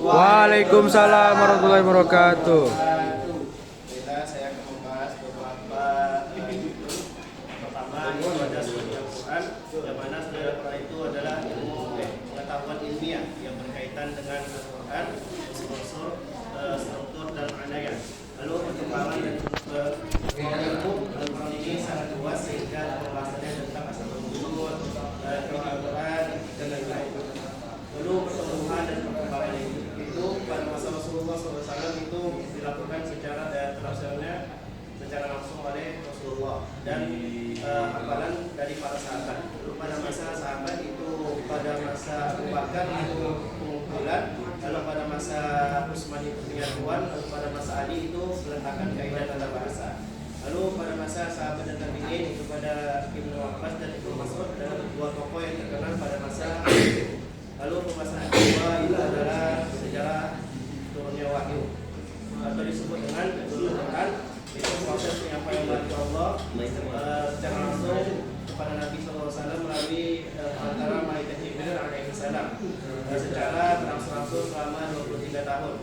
Waalaikumsalam warahmatullahi wabarakatuh. Saya akan membahas beberapa pertama itu ada studi Al-Quran, yang mana studi Al-Quran itu adalah ilmu pengetahuan ilmiah yang berkaitan dengan Al-Quran, unsur-unsur, struktur dan maknanya. Lalu perkembangan dan ilmu Al-Quran ini sangat luas sehingga pembahasannya tentang asal-usul Al-Quran dan lain-lain. Lalu pertumbuhan dan perkembangan itu pada masa Rasulullah SAW itu dilakukan secara tradisionalnya secara langsung oleh Rasulullah dan hafalan dari para sahabat. Lalu pada masa sahabat itu pada masa Abu Bakar itu pengumpulan, lalu pada masa Utsman itu penyatuan, lalu pada masa Ali itu peletakan kaidah tata bahasa. Lalu pada masa sahabat dan tabi'in itu pada Ibnu Abbas dan Ibnu Mas'ud adalah dua tokoh yang terkenal pada masa itu. Lalu pembahasan kedua itu adalah sejarah turunnya wahyu atau disebut dengan nuzul Quran. Itu proses penyampaian wahyu Allah secara langsung kepada Nabi SAW melalui antara malaikat Jibril alaihi salam secara langsung selama 23 tahun.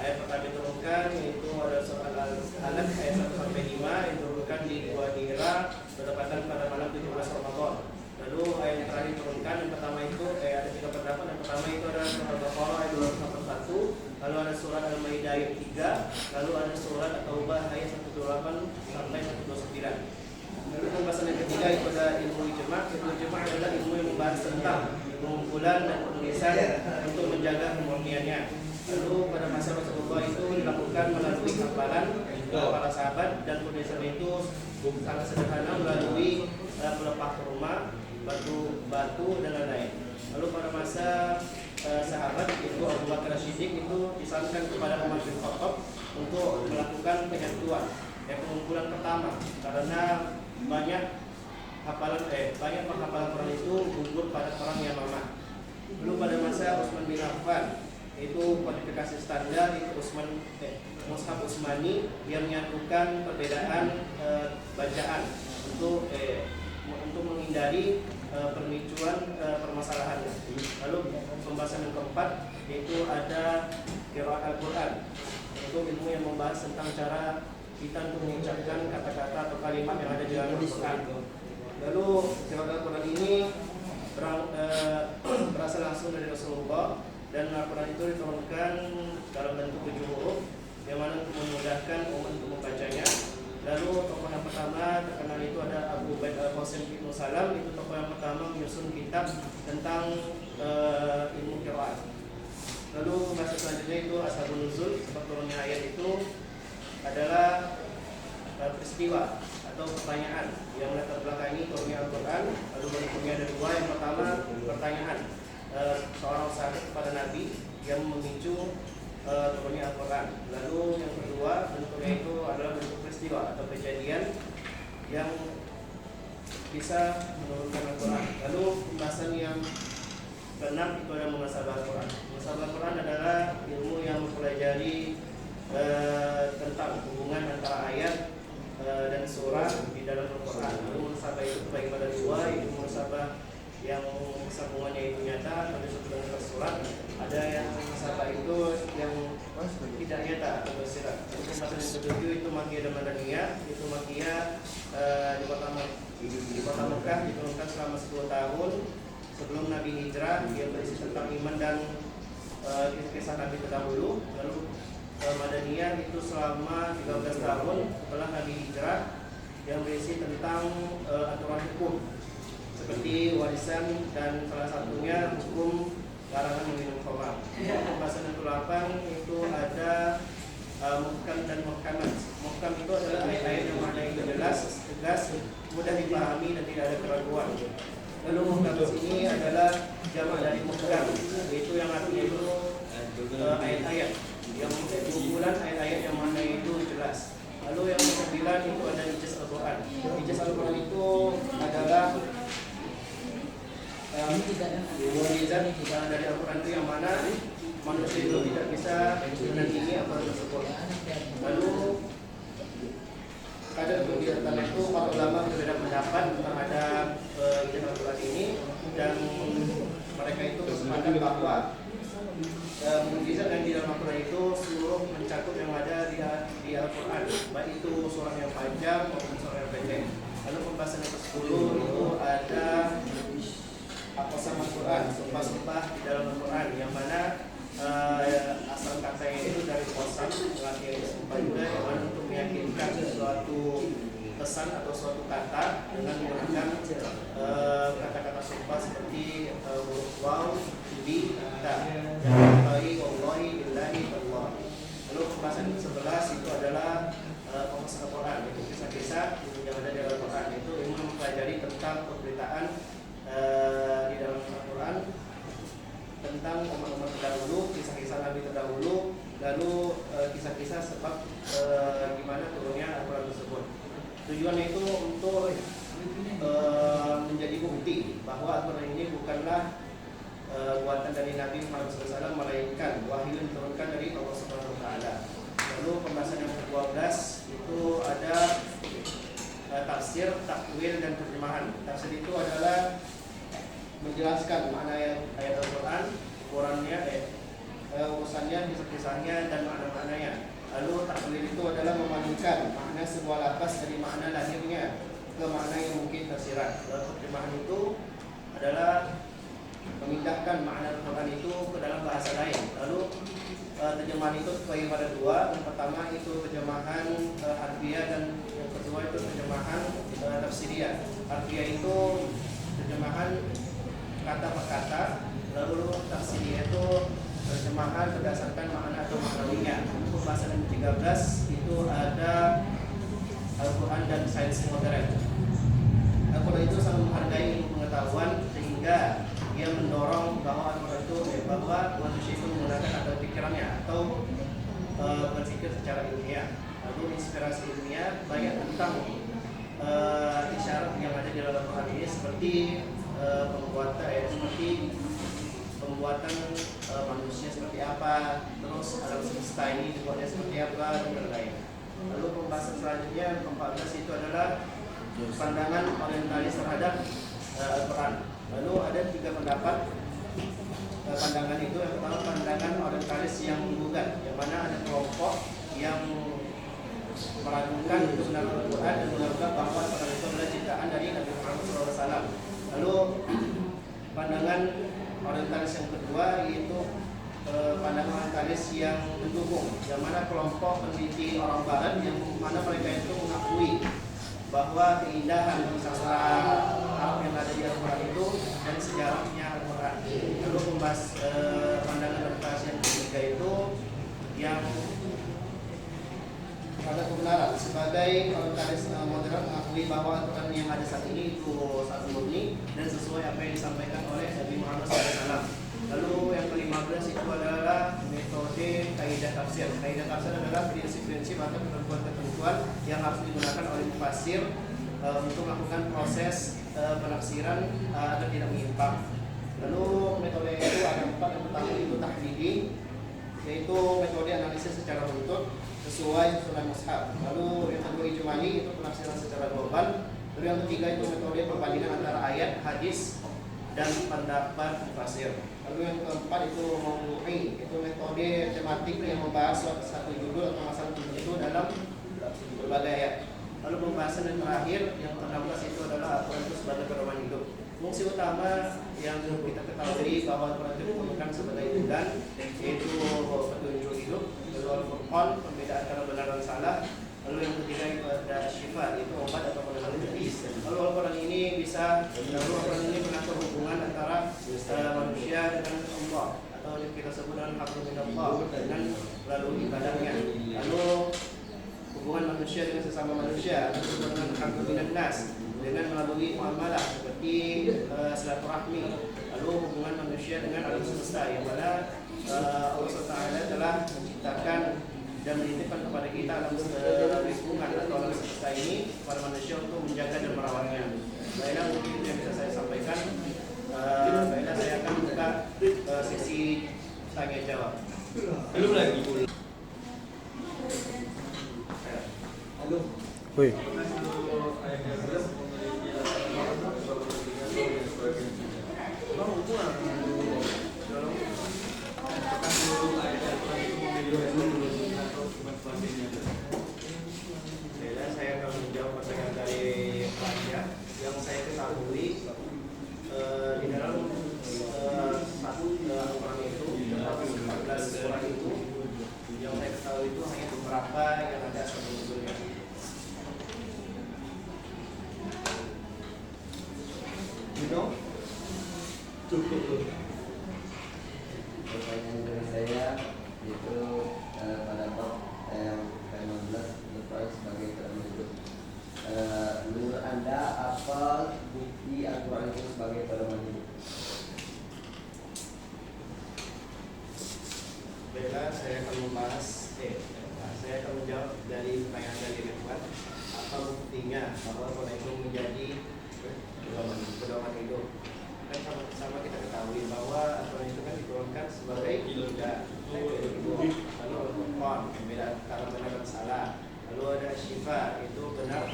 Ayat pertama diturunkan yaitu ada surah Al-Alaq ayat 1 sampai 5 yang diturunkan di Gua Hira bertepatan pada malam 17 Ramadan. Lalu ayat yang terakhir diturunkan yang pertama itu ada 3 pendapat. Yang pertama itu adalah surah Al-Baqarah ayat 281, lalu ada surat Al-Maidah ayat 3, lalu ada surat At-Taubah ayat 128 sampai 129. Lalu pembahasan yang ketiga itu ada ilmu ijma'. Ilmu ijma' adalah ilmu yang membahas tentang pengumpulan dan penulisan untuk menjaga kemurniannya. Lalu pada masa Rasulullah itu dilakukan melalui hafalan para sahabat dan penulisan itu sangat sederhana melalui pelepah kurma, batu dan lain-lain. Lalu pada masa sahabat itu Abu Bakar Siddiq itu disarankan kepada Umar bin Khattab untuk melakukan penyatuan pengumpulan pertama karena banyak penghafalan Quran itu gugur pada perang Yamamah. Lalu pada masa Utsman bin Affan itu kualifikasi standar itu Mushaf Utsmani yang menyatukan perbedaan bacaan untuk menghindari pemicuan permasalahan. Lalu pembahasan yang keempat yaitu ada qiraat Al-Quran, itu ilmu yang membahas tentang cara kita untuk mengucapkan kata-kata atau kalimat yang ada di dalam Al-Quran. Lalu qiraat Al-Quran ini berasal langsung dari Rasulullah dan Al-Quran itu diturunkan dalam bentuk 7 huruf yang mana untuk memudahkan umat untuk membacanya. Lalu tokoh yang pertama terkenal itu ada Abu Ubaid al-Qasim bin Salam, itu tokoh yang pertama menyusun kitab tentang ilmu qiraat. Lalu bahasa selanjutnya itu asbabun nuzul, sebab turunnya ayat itu adalah peristiwa atau pertanyaan yang melatar belakangi turunnya Al-Quran. Lalu berikutnya ada dua. Yang pertama pertanyaan seorang sahabat kepada Nabi yang memicu turunnya Al-Quran. Lalu yang kedua bentuknya itu adalah bentuk peristiwa atau kejadian yang bisa menurunkan Al-Quran. Lalu pembahasan yang keenam itu adalah muhasabah Al-Quran. Muhasabah Al-Quran adalah ilmu yang mempelajari tentang hubungan antara ayat dan surah di dalam Al-Quran. Lalu muhasabah itu bagi pada dua, itu muhasabah yang sambungannya itu nyata atau disebut dengan surat. Ada yang muhasabah itu yang tidak nyata atau bersirat. Pembahasan yang ketujuh itu Makkiyah dan Madaniyah. Itu Makkiyah di kota Mekah diturunkan selama 10 tahun sebelum Nabi hijrah, yang berisi tentang iman dan kisah Nabi terdahulu. Lalu Madaniyah itu selama 13 tahun setelah Nabi hijrah, yang berisi tentang aturan hukum seperti warisan dan salah satunya hukum larangan meminum khamar. Pembahasan yang ke-8 itu ada muhkam dan muhkamat. Muhkam itu adalah ayat-ayat yang maknanya itu jelas, tegas, mudah dipahami dan tidak ada keraguan. Lalu muhkam ini adalah jamak dari muhkam, yaitu yang artinya itu ayat-ayat yang kumpulan ayat-ayat yang maknanya itu jelas. Lalu yang ke-9 itu ada ijaz Al-Quran. Ijaz Al-Quran itu adalah mukjizat dari Al-Quran itu yang mana manusia itu tidak bisa menandingi Al-Quran tersebut. Lalu ada kegiatan itu para ulama berbeda pendapat terhadap ijaz Al-Quran ini, dan mereka itu bersepakat bahwa mukjizat yang di dalam Al-Quran itu seluruh mencakup yang ada di Al-Quran, baik itu surah yang panjang maupun surah yang pendek. Lalu pembahasan yang ke-10 itu ada aqsam Al-Quran, sumpah-sumpah di dalam Al-Quran, yang mana asal katanya itu dari qasam, artinya sumpah juga, yang mana untuk meyakinkan suatu pesan atau suatu kata dengan menggunakan kata-kata sumpah seperti huruf waw, bi, ta, wallahi, wallahi, billahi, Allah. Lalu pembahasan ke-11 itu adalah pembahasan Al-Quran, itu kisah-kisah yang ada di Al-Quran. Itu ilmu mempelajari tentang pemberitaan di dalam Al-Quran tentang umat-umat terdahulu, kisah-kisah Nabi terdahulu, lalu kisah-kisah sebab gimana turunnya Al-Quran tersebut. Tujuannya itu untuk menjadi bukti bahwa Al-Quran ini bukanlah buatan dari Nabi Muhammad SAW, melainkan wahyu yang diturunkan dari Allah Subhanahu Wa Taala. Lalu pembahasan yang ke-12 itu ada tafsir, takwil, dan terjemahan. Tafsir itu adalah menjelaskan makna ayat Al-Quran, ukurannya, urusannya, kisah-kisahnya, dan makna-maknanya. Lalu takwil itu adalah memadukan makna sebuah lafaz dari makna lahirnya ke makna yang mungkin tersirat. Lalu terjemahan itu adalah memindahkan makna Al-Quran itu ke dalam bahasa lain. Lalu terjemahan itu terbagi pada dua. Yang pertama itu terjemahan harfiah, dan yang kedua itu terjemahan tafsiriyah. Harfiah itu terjemahan kata per kata, lalu tafsiriyah itu terjemahan berdasarkan makna atau maknawinya. Pembahasan yang ke-13 itu ada Al-Quran dan sains modern. Al-Quran itu sangat menghargai pengetahuan sehingga dia mendorong bahwa Al-Quran itu bahwa manusia itu menggunakan akal pikirannya atau berpikir secara ilmiah. Lalu inspirasi ilmiah banyak tentang isyarat yang ada di dalam Al-Quran ini, seperti pembuatan manusia seperti apa, terus alam semesta ini dibuatnya seperti apa, dan lain-lain. Lalu pembahasan selanjutnya ke-14 itu adalah pandangan orientalis terhadap Al-Quran. Lalu ada 3 pendapat pandangan itu. Yang pertama pandangan orientalis yang menggugat, yang mana ada kelompok yang meragukan kebenaran Al-Quran dan menganggap bahwa Al-Quran itu adalah ciptaan dari Nabi Muhammad SAW. Lalu pandangan orientalis yang kedua yaitu pandangan orientalis yang mendukung, yang mana kelompok peneliti orang Barat yang mana mereka itu mengakui bahwa keindahan sastra Arab yang ada di Al-Quran itu dan sejarahnya Al-Quran. Lalu membahas pandangan orientalis yang ketiga itu yang pada kebenaran sebagai orientalis modern mengakui bahwa Al-Quran yang ada saat ini itu sangat murni dan sesuai apa yang disampaikan oleh Nabi Muhammad SAW. Lalu yang ke-15 itu adalah metode kaidah tafsir. Kaidah tafsir adalah prinsip-prinsip atau ketentuan-ketentuan yang harus digunakan oleh mufassir untuk melakukan proses penafsiran agar tidak menyimpang. Lalu metode itu ada 4. Yang pertama itu tahdidi, yaitu metode analisis secara runtut sesuai susunan mushaf. Lalu yang kedua ijmali, itu penafsiran secara global. Lalu yang ketiga itu metode perbandingan antara ayat, hadis, dan pendapat mufassir. Lalu yang keempat itu maudu'i, itu metode tematik yang membahas satu judul atau masalah tertentu dalam berbagai ayat. Lalu pembahasan yang terakhir yang ke-16 itu adalah Al-Quran itu sebagai pedoman hidup. Fungsi utama yang kita ketahui bahwa Al-Quran itu diturunkan sebagai bulan, yaitu petunjuk hidup. Lalu Al-Furqan, pembedaan antara benar dan salah. Lalu yang ketiga itu ada syifa, itu obat atau penenang medis. Lalu Al-Quran ini Al-Quran ini mengatur hubungan antara manusia dengan Allah, atau yang kita sebut dengan hablum minallah, dengan melalui ibadahnya. Lalu hubungan manusia dengan sesama manusia dengan hablum minannas, dengan melalui muamalah seperti silaturahmi. Lalu hubungan manusia dengan alam semesta, yang mana Allah SWT telah menciptakan dan menitipkan kepada kita alam lingkungan atau alam semesta ini kepada manusia untuk menjaga dan merawatnya. Baiklah, mungkin itu yang bisa saya sampaikan. Baiklah, saya akan buka sesi tanya jawab. Belum lagi. Halo. Woi. Bang, hubungan Pertanyaan dari saya itu pada bab yang ke-16 Al-Quran sebagai pedoman hidup. Menurut Anda apa bukti Al-Quran itu sebagai pedoman hidup? Baiklah, saya akan membahas, saya akan menjawab dari pertanyaan dari Ridwan. Apa buktinya bahwa Al-Quran itu menjadi pedoman hidup? Kan sama-sama kita ketahui bahwa Al-Quran itu kan diturunkan sebagai huda, lalu Al-Furqan, beda antara benar dan salah. Lalu ada syifa, itu benar.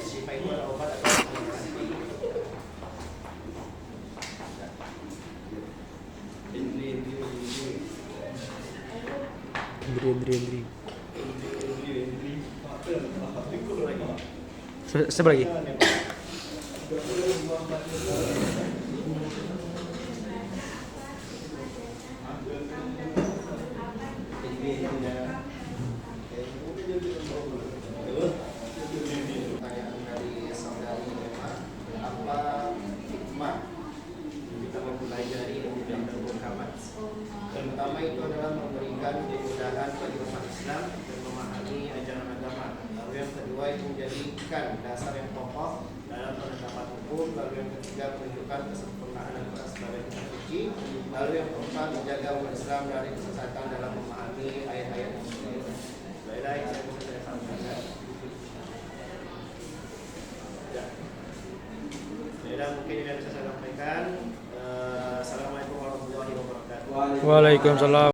Syifa itu adalah obat atau antiseptik. Indri. Siapa lagi? Pertanyaan dari saudari Emma, apa hikmah kita memulai dari Nabi Muhammad? Yang pertama itu adalah memberikan kemudahan bagi umat Islam dan memahami ajaran agama. Lalu yang kedua itu menjadikan dasar yang kokoh dalam penetapan hukum. Lalu yang ketiga menunjukkan kesempurnaan Al-Quran sebagai kitab suci. Lalu yang keempat menjaga umat Islam dari kesesatan dalam memahami ayat-ayat tersebut. Baiklah, yang saya bisa saya sampaikan. Ya. Baiklah, mungkin yang bisa saya sampaikan. Assalamualaikum warahmatullahi wabarakatuh. Waalaikumsalam.